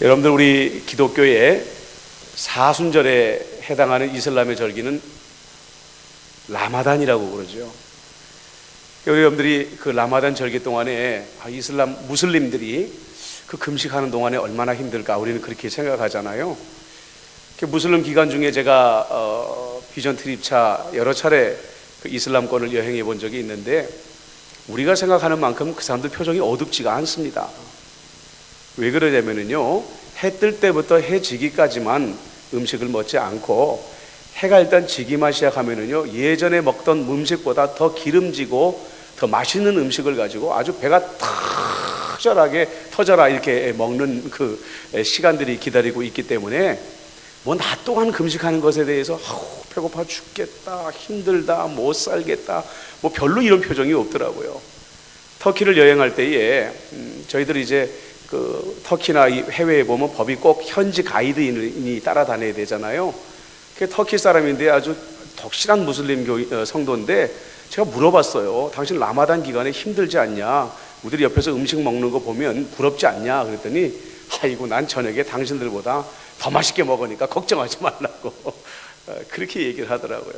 여러분들, 우리 기독교의 사순절에 해당하는 이슬람의 절기는 라마단이라고 그러죠. 여러분들이 그 라마단 절기 동안에 이슬람 무슬림들이 그 금식하는 동안에 얼마나 힘들까, 우리는 그렇게 생각하잖아요. 무슬림 기간 중에 제가 비전 트립차 여러 차례 그 이슬람권을 여행해 본 적이 있는데, 우리가 생각하는 만큼 그 사람들 표정이 어둡지가 않습니다. 왜 그러냐면요, 해 뜰 때부터 해 지기까지만 음식을 먹지 않고, 해가 일단 지기만 시작하면은요, 예전에 먹던 음식보다 더 기름지고 더 맛있는 음식을 가지고 아주 배가 터져라 이렇게 먹는 그 시간들이 기다리고 있기 때문에, 뭐 낮 동안 금식하는 것에 대해서 배고파 죽겠다, 힘들다, 못 살겠다, 뭐 별로 이런 표정이 없더라고요. 터키를 여행할 때에 저희들이 이제 그 터키나 해외에 보면 법이 꼭 현지 가이드인이 따라다녀야 되잖아요. 그 터키 사람인데 아주 독실한 무슬림 성도인데, 제가 물어봤어요. 당신 라마단 기간에 힘들지 않냐? 우리들이 옆에서 음식 먹는 거 보면 부럽지 않냐? 그랬더니, 아이고, 난 저녁에 당신들보다 더 맛있게 먹으니까 걱정하지 말라고 그렇게 얘기를 하더라고요.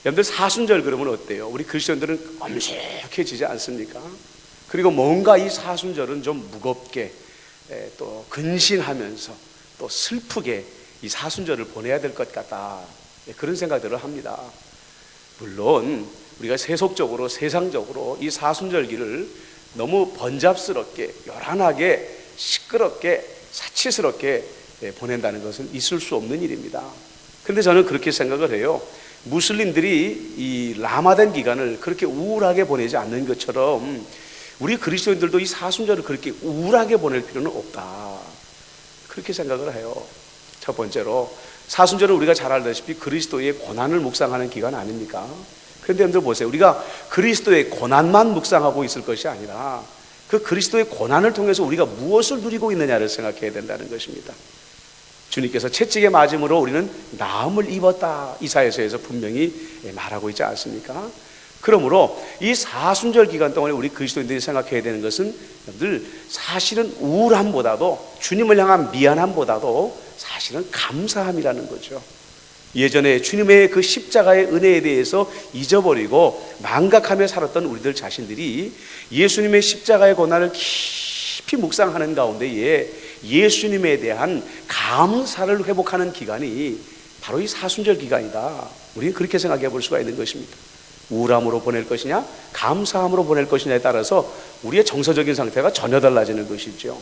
여러분들, 사순절 그러면 어때요? 우리 그리스도인들은 엄숙해지지 않습니까? 그리고 뭔가 이 사순절은 좀 무겁게, 또 근신하면서 또 슬프게 이 사순절을 보내야 될 것 같다, 그런 생각들을 합니다. 물론 우리가 세속적으로, 세상적으로 이 사순절기를 너무 번잡스럽게, 요란하게, 시끄럽게, 사치스럽게 보낸다는 것은 있을 수 없는 일입니다. 그런데 저는 그렇게 생각을 해요. 무슬림들이 이 라마단 기간을 그렇게 우울하게 보내지 않는 것처럼, 우리 그리스도인들도 이 사순절을 그렇게 우울하게 보낼 필요는 없다, 그렇게 생각을 해요. 첫 번째로, 사순절은 우리가 잘 알다시피 그리스도의 고난을 묵상하는 기간 아닙니까? 그런데 여러분들 보세요. 우리가 그리스도의 고난만 묵상하고 있을 것이 아니라, 그 그리스도의 고난을 통해서 우리가 무엇을 누리고 있느냐를 생각해야 된다는 것입니다. 주님께서 채찍에 맞음으로 우리는 나음을 입었다, 이사야서에서 분명히 말하고 있지 않습니까? 그러므로 이 사순절 기간 동안에 우리 그리스도인들이 생각해야 되는 것은, 여러분들, 사실은 우울함보다도, 주님을 향한 미안함보다도 사실은 감사함이라는 거죠. 예전에 주님의 그 십자가의 은혜에 대해서 잊어버리고 망각하며 살았던 우리들 자신들이 예수님의 십자가의 고난을 깊이 묵상하는 가운데에 예수님에 대한 감사를 회복하는 기간이 바로 이 사순절 기간이다, 우리는 그렇게 생각해 볼 수가 있는 것입니다. 우울함으로 보낼 것이냐, 감사함으로 보낼 것이냐에 따라서 우리의 정서적인 상태가 전혀 달라지는 것이죠.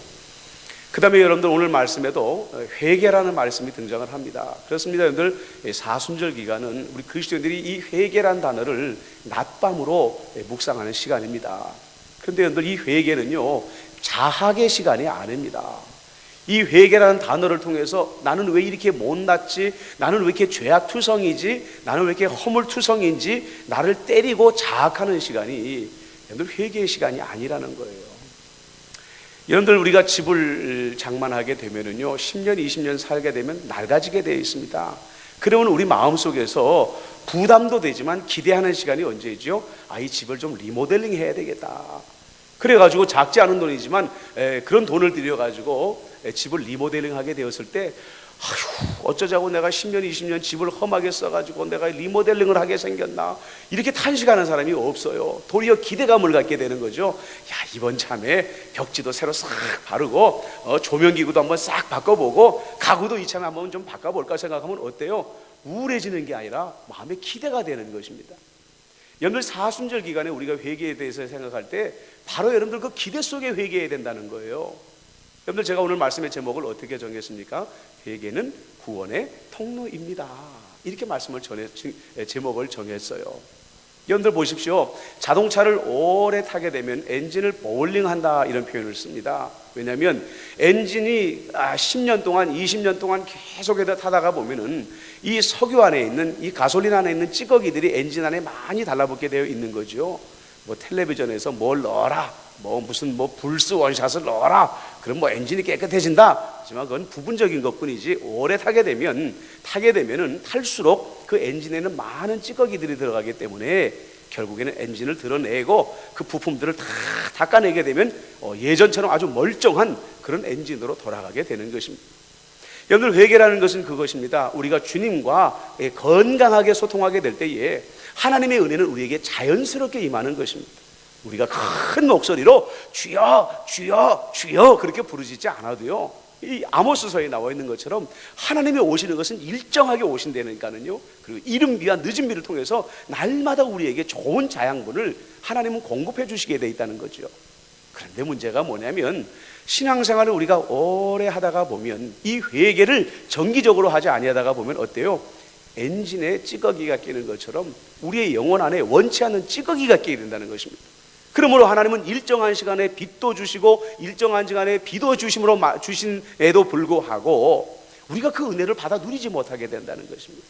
그 다음에 여러분들, 오늘 말씀에도 회개라는 말씀이 등장을 합니다. 그렇습니다. 여러분들, 사순절 기간은 우리 그리스도인들이 이 회개란 단어를 낮밤으로 묵상하는 시간입니다. 그런데 여러분들, 이 회개는요, 자학의 시간이 아닙니다. 이 회개라는 단어를 통해서 나는 왜 이렇게 못났지, 나는 왜 이렇게 죄악투성이지, 나는 왜 이렇게 허물투성인지 나를 때리고 자학하는 시간이 여러분들 회개의 시간이 아니라는 거예요. 여러분들, 우리가 집을 장만하게 되면은요, 10년 20년 살게 되면 낡아지게 되어 있습니다. 그러면 우리 마음속에서 부담도 되지만 기대하는 시간이 언제죠? 이 집을 좀 리모델링 해야 되겠다. 그래가지고 작지 않은 돈이지만 그런 돈을 들여가지고 집을 리모델링 하게 되었을 때, 어쩌자고 내가 10년 20년 집을 험하게 써가지고 내가 리모델링을 하게 생겼나, 이렇게 탄식하는 사람이 없어요. 도리어 기대감을 갖게 되는 거죠. 이번 참에 벽지도 새로 싹 바르고 조명기구도 한번 싹 바꿔보고 가구도 이참에 한번 좀 바꿔볼까 생각하면 어때요? 우울해지는 게 아니라 마음에 기대가 되는 것입니다. 여러분들, 사순절 기간에 우리가 회개에 대해서 생각할 때 바로 여러분들 그 기대 속에 회개해야 된다는 거예요. 여러분들, 제가 오늘 말씀의 제목을 어떻게 정했습니까? 회개는 구원의 통로입니다, 이렇게 제목을 정했어요. 여러분들 보십시오. 자동차를 오래 타게 되면 엔진을 보울링한다, 이런 표현을 씁니다. 왜냐하면 엔진이 10년 동안 20년 동안 계속해서 타다가 보면은 이 석유 안에 있는, 이 가솔린 안에 있는 찌꺼기들이 엔진 안에 많이 달라붙게 되어 있는 거죠. 뭐 텔레비전에서 뭘 넣어라, 무슨 불스 원샷을 넣어라, 그럼 엔진이 깨끗해진다. 하지만 그건 부분적인 것뿐이지, 오래 타게 되면은 탈수록 그 엔진에는 많은 찌꺼기들이 들어가기 때문에 결국에는 엔진을 드러내고 그 부품들을 다 닦아내게 되면 예전처럼 아주 멀쩡한 그런 엔진으로 돌아가게 되는 것입니다. 여러분들, 회개라는 것은 그것입니다. 우리가 주님과 건강하게 소통하게 될 때에 하나님의 은혜는 우리에게 자연스럽게 임하는 것입니다. 우리가 큰 목소리로 주여 주여 주여 그렇게 부르짖지 않아도요, 이 아모스서에 나와 있는 것처럼 하나님이 오시는 것은 일정하게 오신다니까는요. 그리고 이른 비와 늦은 비를 통해서 날마다 우리에게 좋은 자양분을 하나님은 공급해 주시게 돼 있다는 거죠. 그런데 문제가 뭐냐면, 신앙생활을 우리가 오래 하다가 보면 이 회개를 정기적으로 하지 아니하다가 보면 어때요? 엔진에 찌꺼기가 끼는 것처럼 우리의 영혼 안에 원치 않는 찌꺼기가 끼게 된다는 것입니다. 그러므로 하나님은 일정한 시간에 빛도 주시고 일정한 시간에 비도 주신에도 불구하고 우리가 그 은혜를 받아 누리지 못하게 된다는 것입니다.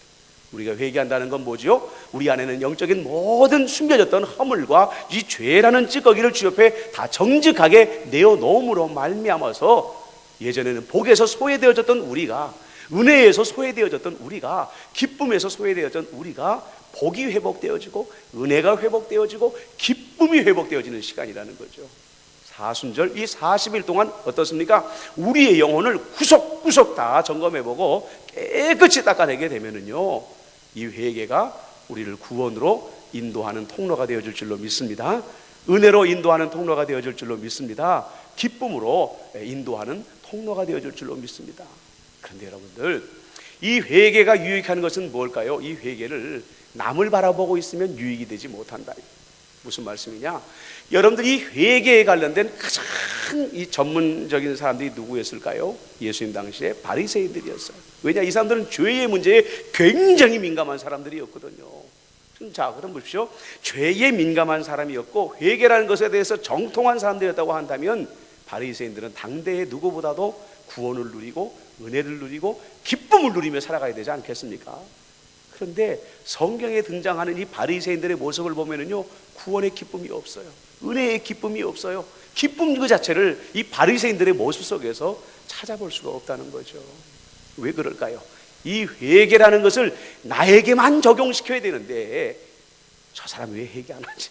우리가 회개한다는 건 뭐죠? 우리 안에는 영적인 모든 숨겨졌던 허물과 이 죄라는 찌꺼기를 주 옆에 다 정직하게 내어놓음으로 말미암아서 예전에는 복에서 소외되어졌던 우리가, 은혜에서 소외되어졌던 우리가, 기쁨에서 소외되어졌던 우리가 복이 회복되어지고 은혜가 회복되어지고 기쁨이 회복되어지는 시간이라는 거죠. 사순절 이 40일 동안 어떻습니까? 우리의 영혼을 구석구석 다 점검해보고 깨끗이 닦아내게 되면은요, 이 회개가 우리를 구원으로 인도하는 통로가 되어줄 줄로 믿습니다. 은혜로 인도하는 통로가 되어줄 줄로 믿습니다. 기쁨으로 인도하는 통로가 되어줄 줄로 믿습니다. 그런데 여러분들, 이 회개가 유익한 것은 뭘까요? 이 회개를 남을 바라보고 있으면 유익이 되지 못한다. 무슨 말씀이냐? 여러분들이 회개에 관련된 가장 이 전문적인 사람들이 누구였을까요? 예수님 당시에 바리새인들이었어요. 왜냐? 이 사람들은 죄의 문제에 굉장히 민감한 사람들이었거든요. 자, 그럼 보십시오. 죄에 민감한 사람이었고 회개라는 것에 대해서 정통한 사람들이었다고 한다면 바리새인들은 당대의 누구보다도 구원을 누리고 은혜를 누리고 기쁨을 누리며 살아가야 되지 않겠습니까? 그런데 성경에 등장하는 이 바리새인들의 모습을 보면은요, 구원의 기쁨이 없어요. 은혜의 기쁨이 없어요. 기쁨 그 자체를 이 바리새인들의 모습 속에서 찾아볼 수가 없다는 거죠. 왜 그럴까요? 이 회개라는 것을 나에게만 적용시켜야 되는데 저 사람 왜 회개 안 하지?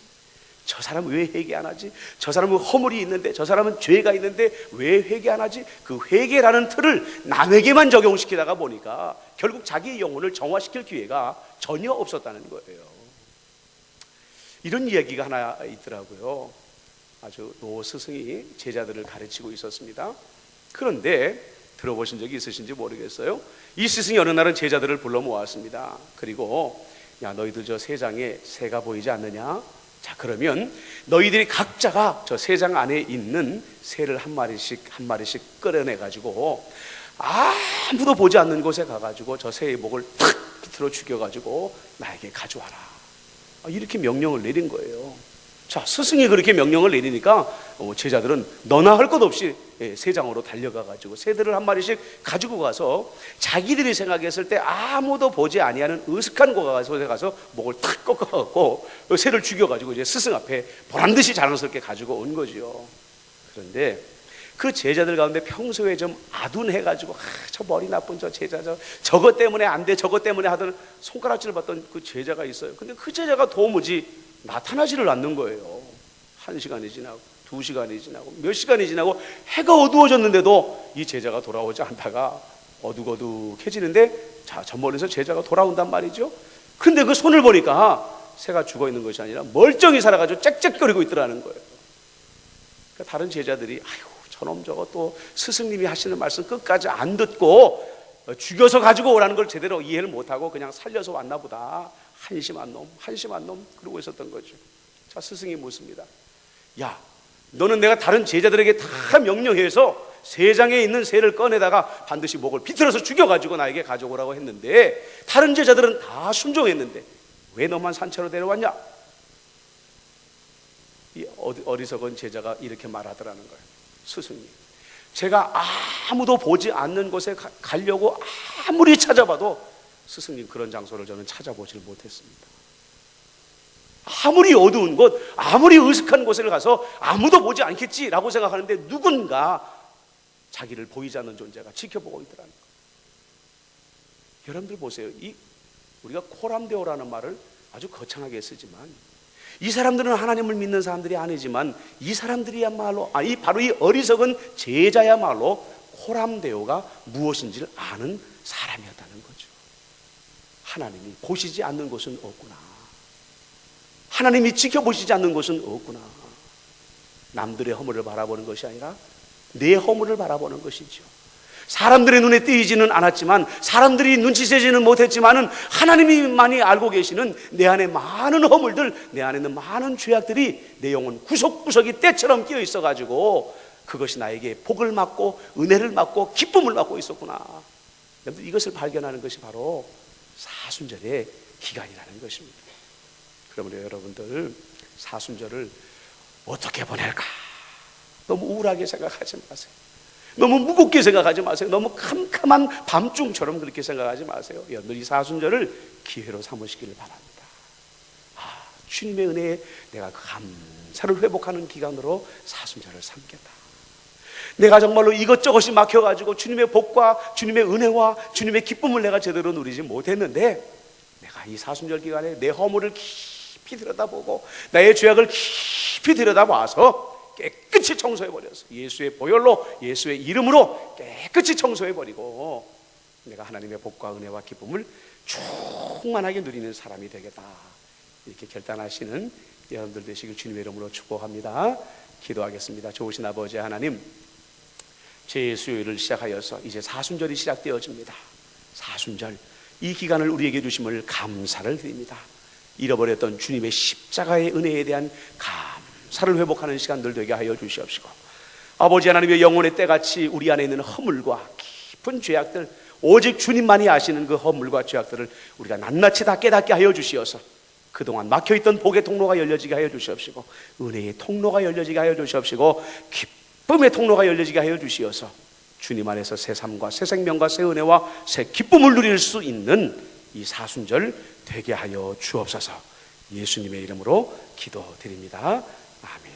저 사람은 왜 회개 안 하지? 저 사람은 허물이 있는데, 저 사람은 죄가 있는데 왜 회개 안 하지? 그 회개라는 틀을 남에게만 적용시키다가 보니까 결국 자기의 영혼을 정화시킬 기회가 전혀 없었다는 거예요. 이런 이야기가 하나 있더라고요. 아주 노 스승이 제자들을 가르치고 있었습니다. 그런데 들어보신 적이 있으신지 모르겠어요. 이 스승이 어느 날은 제자들을 불러 모았습니다. 그리고 야, 너희들 저 세 장에 새가 보이지 않느냐? 자, 그러면 너희들이 각자가 저 세 장 안에 있는 새를 한 마리씩 끌어내 가지고 아무도 보지 않는 곳에 가가지고 저 새의 목을 탁 비틀어 죽여가지고 나에게 가져와라. 이렇게 명령을 내린 거예요. 자, 스승이 그렇게 명령을 내리니까 제자들은 너나 할 것 없이 새 장으로 달려가가지고 새들을 한 마리씩 가지고 가서 자기들이 생각했을 때 아무도 보지 아니하는 으슥한 곳에 가서 목을 탁 꺾어갖고 새를 죽여가지고 이제 스승 앞에 보란듯이 자랑스럽게 가지고 온 거죠. 그런데 그 제자들 가운데 평소에 좀 아둔해가지고 저 머리 나쁜 저 제자 저것 때문에 안 돼, 저것 때문에 하던 손가락질을 받던 그 제자가 있어요. 근데 그 제자가 도무지 나타나지를 않는 거예요. 1시간이 지나고 2시간이 지나고 몇 시간이 지나고 해가 어두워졌는데도 이 제자가 돌아오지 않다가 어둑어둑해지는데, 자, 저 멀리서 제자가 돌아온단 말이죠. 근데 그 손을 보니까 새가 죽어 있는 것이 아니라 멀쩡히 살아가지고 짹짹거리고 있더라는 거예요. 그러니까 다른 제자들이 아이고 저놈 저거 또 스승님이 하시는 말씀 끝까지 안 듣고 죽여서 가지고 오라는 걸 제대로 이해를 못하고 그냥 살려서 왔나 보다. 한심한 놈 그러고 있었던 거죠. 자, 스승이 묻습니다. 야, 너는 내가 다른 제자들에게 다 명령해서 세 장에 있는 새를 꺼내다가 반드시 목을 비틀어서 죽여가지고 나에게 가져오라고 했는데 다른 제자들은 다 순종했는데 왜 너만 산채로 데려왔냐? 이 어리석은 제자가 이렇게 말하더라는 거예요. 스승님, 제가 아무도 보지 않는 곳에 가려고 아무리 찾아봐도 스승님 그런 장소를 저는 찾아보지를 못했습니다. 아무리 어두운 곳, 아무리 으슥한 곳에 가서 아무도 보지 않겠지라고 생각하는데 누군가 자기를 보이지 않는 존재가 지켜보고 있더라는 거예요. 여러분들 보세요. 우리가 코람데오라는 말을 아주 거창하게 쓰지만 이 사람들은 하나님을 믿는 사람들이 아니지만 이 사람들이야말로 바로 이 어리석은 제자야말로 호람데오가 무엇인지를 아는 사람이었다는 거죠. 하나님이 보시지 않는 것은 없구나. 하나님이 지켜보시지 않는 것은 없구나. 남들의 허물을 바라보는 것이 아니라 내 허물을 바라보는 것이죠. 사람들의 눈에 띄지는 않았지만, 사람들이 눈치채지는 못했지만은 하나님이만이 알고 계시는 내 안에 많은 허물들, 내 안에 있는 많은 죄악들이 내 영혼 구석구석이 때처럼 끼어 있어가지고 그것이 나에게 복을 받고 은혜를 받고 기쁨을 받고 있었구나. 이것을 발견하는 것이 바로 사순절의 기간이라는 것입니다. 그러므로 여러분들, 사순절을 어떻게 보낼까? 너무 우울하게 생각하지 마세요. 너무 무겁게 생각하지 마세요. 너무 캄캄한 밤중처럼 그렇게 생각하지 마세요. 여러분들 이 사순절을 기회로 삼으시기를 바랍니다. 주님의 은혜에 내가 감사를 회복하는 기간으로 사순절을 삼겠다. 내가 정말로 이것저것이 막혀가지고 주님의 복과 주님의 은혜와 주님의 기쁨을 내가 제대로 누리지 못했는데, 내가 이 사순절 기간에 내 허물을 깊이 들여다보고 나의 죄악을 깊이 들여다봐서 깨끗이 청소해버려서 예수의 보혈로, 예수의 이름으로 깨끗이 청소해버리고 내가 하나님의 복과 은혜와 기쁨을 충만하게 누리는 사람이 되겠다, 이렇게 결단하시는 여러분들 되시길 주님의 이름으로 축복합니다. 기도하겠습니다. 좋으신 아버지 하나님, 제수요일을 시작하여서 이제 사순절이 시작되어집니다. 사순절, 이 기간을 우리에게 주심을 감사를 드립니다. 잃어버렸던 주님의 십자가의 은혜에 대한 감사를 회복하는 시간들 되게 하여 주시옵시고, 아버지 하나님의 영혼의 때같이 우리 안에 있는 허물과 깊은 죄악들, 오직 주님만이 아시는 그 허물과 죄악들을 우리가 낱낱이 다 깨닫게 하여 주시어서 그동안 막혀있던 복의 통로가 열려지게 하여 주시옵시고, 은혜의 통로가 열려지게 하여 주시옵시고, 기쁨의 통로가 열려지게 하여 주시어서 주님 안에서 새 삶과 새 생명과 새 은혜와 새 기쁨을 누릴 수 있는 이 사순절 되게 하여 주옵소서. 예수님의 이름으로 기도드립니다. 아멘.